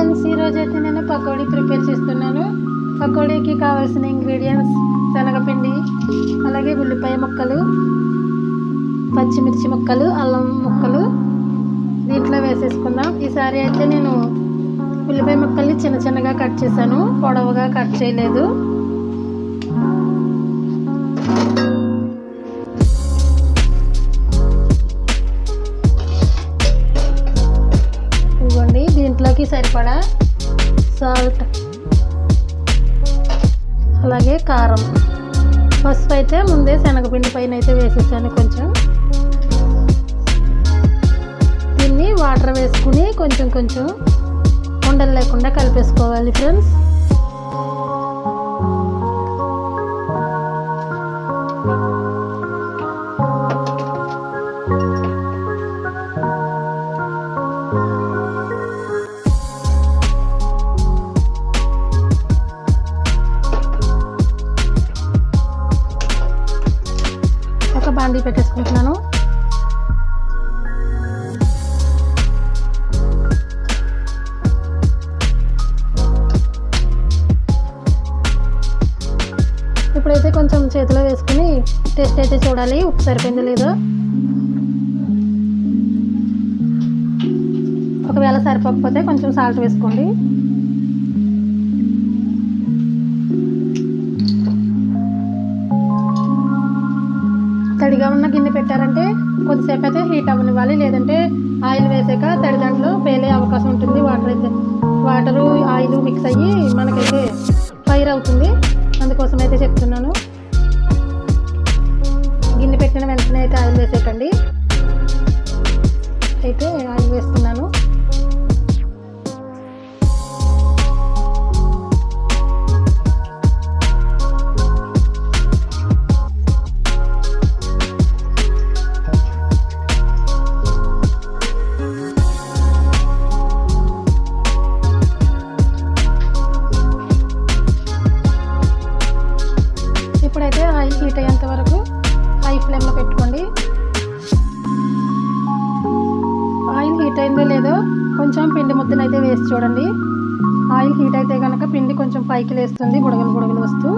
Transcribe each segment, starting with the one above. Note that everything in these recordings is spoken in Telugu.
ఫ్రెండ్స్, ఈరోజు అయితే నేను పకోడీ ప్రిపేర్ చేస్తున్నాను. పకోడీకి కావాల్సిన ఇంగ్రీడియంట్స్ శనగపిండి, అలాగే ఉల్లిపాయ ముక్కలు, పచ్చిమిర్చి ముక్కలు, అల్లం ముక్కలు దీంట్లో వేసేసుకుందాం. ఈసారి అయితే నేను ఉల్లిపాయ ముక్కల్ని చిన్న చిన్నగా కట్ చేశాను, పొడవుగా కట్ చేయలేదు. దీంట్లోకి సరిపడా సాల్ట్, అలాగే కారం, పసుపు అయితే ముందే శనగపిండి పైన అయితే వేసేసాను. కొంచెం దీన్ని వాటర్ వేసుకుని కొంచెం కొంచెం ఉండలు లేకుండా కలిపేసుకోవాలి ఫ్రెండ్స్. బాండీ పెట్టేసుకుంటున్నాను. ఇప్పుడైతే కొంచెం చేతిలో వేసుకుని టేస్ట్ అయితే చూడాలి, ఉప్పు సరిపోయిందో లేదో. ఒకవేళ సరిపోకపోతే కొంచెం సాల్ట్ వేసుకోండి. తడిగా ఉన్న గిన్నె పెట్టారంటే కొద్దిసేపు అయితే హీట్ అవ్వనివ్వాలి, లేదంటే ఆయిల్ వేసాక తడి దాంట్లో పేలే అవకాశం ఉంటుంది. వాటరు ఆయిల్ మిక్స్ అయ్యి మనకైతే ఫైర్ అవుతుంది. అందుకోసం అయితే చెప్తున్నాను. గిన్నె పెట్టిన వెంటనే అయితే ఆయిల్ వేసేయకండి. అయితే ఆయిల్ వేస్తున్నాను. ఇప్పుడైతే ఆయిల్ హీట్ అయ్యేంత వరకు హై ఫ్లేమ్లో పెట్టుకోండి. ఆయిల్ హీట్ అయిందో లేదో కొంచెం పిండి ముద్దను అయితే వేసి చూడండి. ఆయిల్ హీట్ అయితే కనుక పిండి కొంచెం పైకి లేస్తుంది, బుడగలు బుడగలు వస్తూ.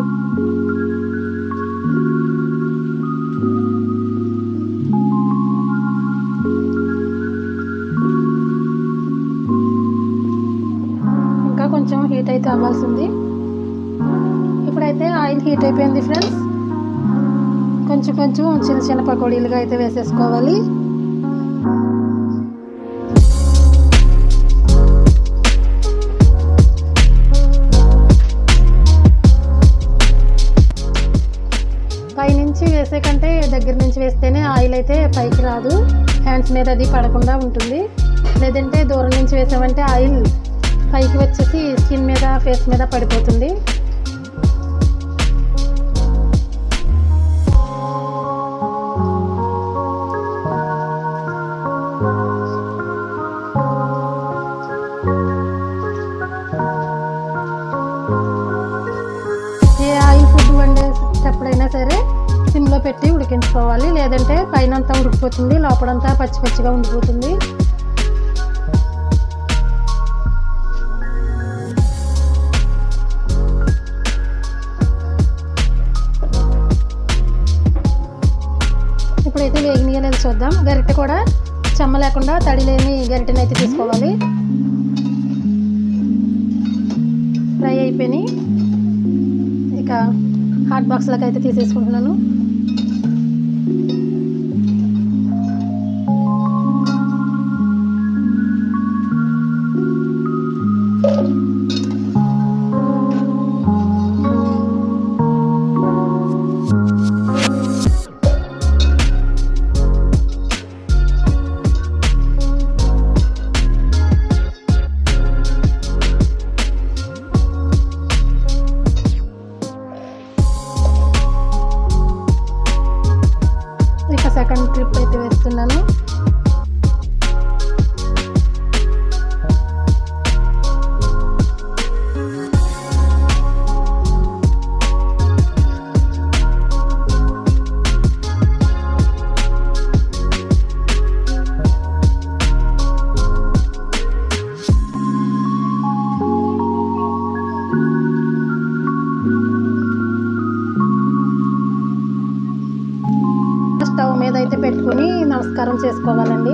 ఇంకా కొంచెం హీట్ అయితే అవ్వాల్సింది. ఇప్పుడైతే ఆయిల్ హీట్ అయిపోయింది ఫ్రెండ్స్. కొంచెం కొంచెం చిన్న చిన్న పకోడీలుగా అయితే వేసేసుకోవాలి. పైనుంచి వేసే కంటే దగ్గర నుంచి వేస్తేనే ఆయిల్ అయితే పైకి రాదు, హ్యాండ్స్ మీద అది పడకుండా ఉంటుంది. లేదంటే దూరం నుంచి వేసామంటే ఆయిల్ పైకి వచ్చేసి స్కిన్ మీద, ఫేస్ మీద పడిపోతుంది. ఎప్పుడైనా సరే సిమ్లో పెట్టి ఉడికించుకోవాలి, లేదంటే పైన అంతా ఉడికిపోతుంది, లోపలంతా పచ్చి పచ్చిగా ఉండిపోతుంది. ఇప్పుడైతే వేగినాయో లేదో చూద్దాం. గరిటె కూడా చెమ్మ లేకుండా తడి లేని గరిటెని అయితే తీసుకోవాలి. ఫ్రై అయిపోయినాయి. ఇక హాట్ బాక్స్లోకి అయితే తీసేసుకుంటున్నాను. మనం చేసుకోవాలండి.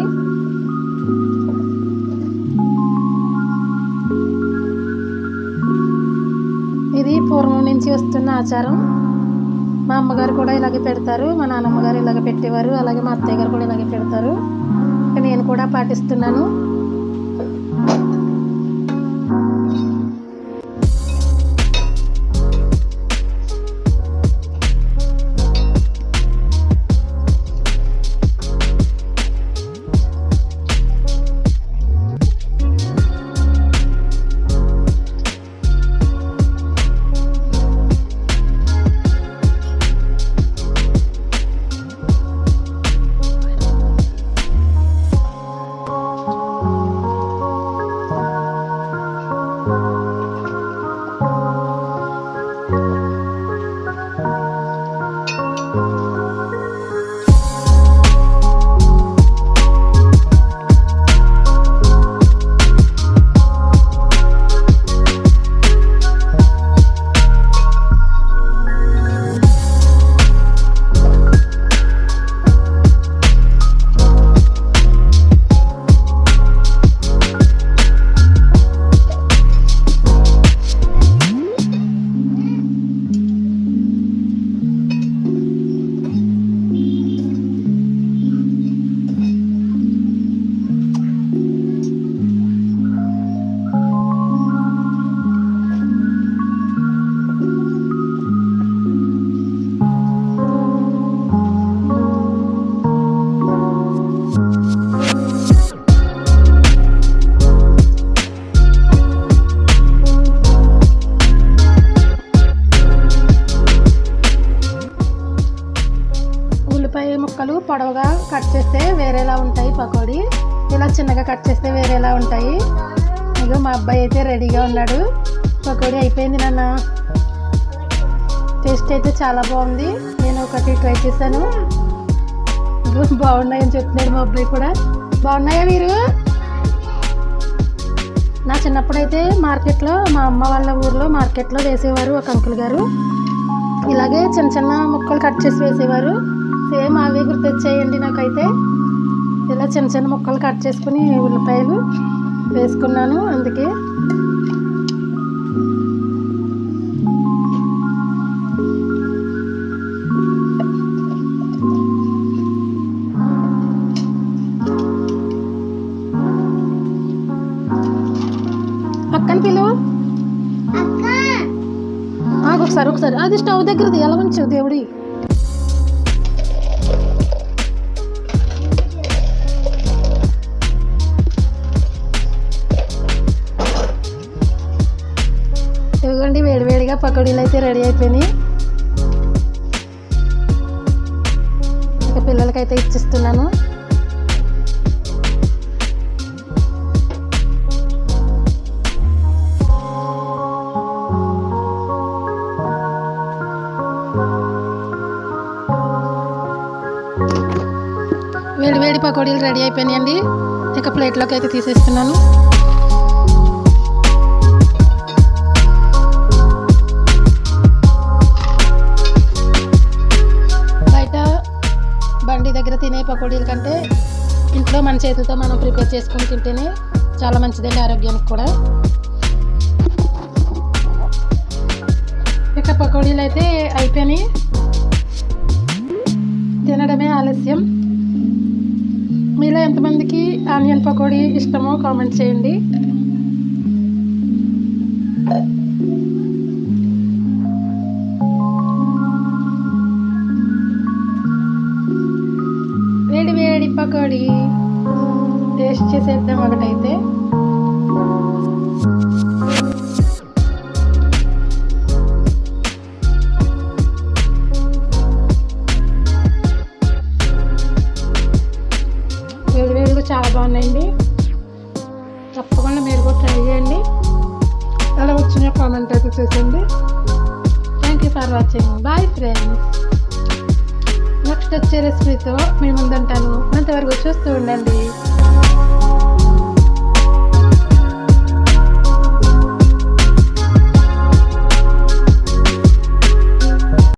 ఇది పూర్వం నుంచి వస్తున్న ఆచారం. మా అమ్మగారు కూడా ఇలాగే పెడతారు, మా నాన్నమ్మ గారు ఇలాగే పెట్టేవారు, అలాగే మా అత్తయ్య గారు కూడా ఇలాగే పెడతారు. నేను కూడా పాటిస్తున్నాను. ముక్కలు పొడవుగా కట్ చేస్తే వేరేలా ఉంటాయి పకోడీ, ఇలా చిన్నగా కట్ చేస్తే వేరేలా ఉంటాయి. ఇగో మా అబ్బాయి అయితే రెడీగా ఉన్నాడు. పకోడీ అయిపోయింది నాన్న. టేస్ట్ అయితే చాలా బాగుంది. నేను ఒకటి ట్రై చేశాను, బాగున్నాయని చెప్తున్నాడు మా అబ్బాయి కూడా. బాగున్నాయా మీరు? నా చిన్నప్పుడైతే మార్కెట్లో, మా అమ్మ వాళ్ళ ఊర్లో మార్కెట్లో వేసేవారు ఒక అంకుల్ గారు. ఇలాగే చిన్న చిన్న ముక్కలు కట్ చేసి వేసేవారు. సేమ్ అవే గుర్తొచ్చాయండి నాకైతే. ఇలా చిన్న చిన్న ముక్కలు కట్ చేసుకుని ఉల్లిపాయలు వేసుకున్నాను. అందుకే అక్కని పిలువు. ఒకసారి అది స్టవ్ దగ్గరది ఎలా ఉంచు దేవుడి. ఇదిగోండి వేడివేడిగా పకోడీలు అయితే రెడీ అయిపోయినాయి. ఇక పిల్లలకైతే ఇచ్చిస్తున్నాను. వేడి పకోడీలు రెడీ అయిపోయినాయండి. ఇక ప్లేట్లోకి అయితే తీసేస్తున్నాను. బయట బండి దగ్గర తినే పకోడీల కంటే ఇంట్లో మన చేతులతో మనం ప్రిపేర్ చేసుకొని తింటేనే చాలా మంచిదండి ఆరోగ్యానికి కూడా. ఇక పకోడీలు అయితే అయిపోయినాయి, తినడమే ఆలస్యం. మీలో ఎంతమందికి ఆనియన్ పకోడీ ఇష్టమో కామెంట్ చేయండి. వేడి వేడి పకోడీ టేస్ట్ చేసేద్దాం ఒకటైతే. వేడివేడిగా చాలా బాగున్నాయండి. తప్పకుండా మీరు కూడా ట్రై చేయండి. ఎలా వచ్చినాయో కామెంట్ అయితే చేసేయండి. Thank you for watching. Bye friends. Next వచ్చే రెసిపీతో మీ ముందుంటాను. అంతవరకు చూస్తూ ఉండండి.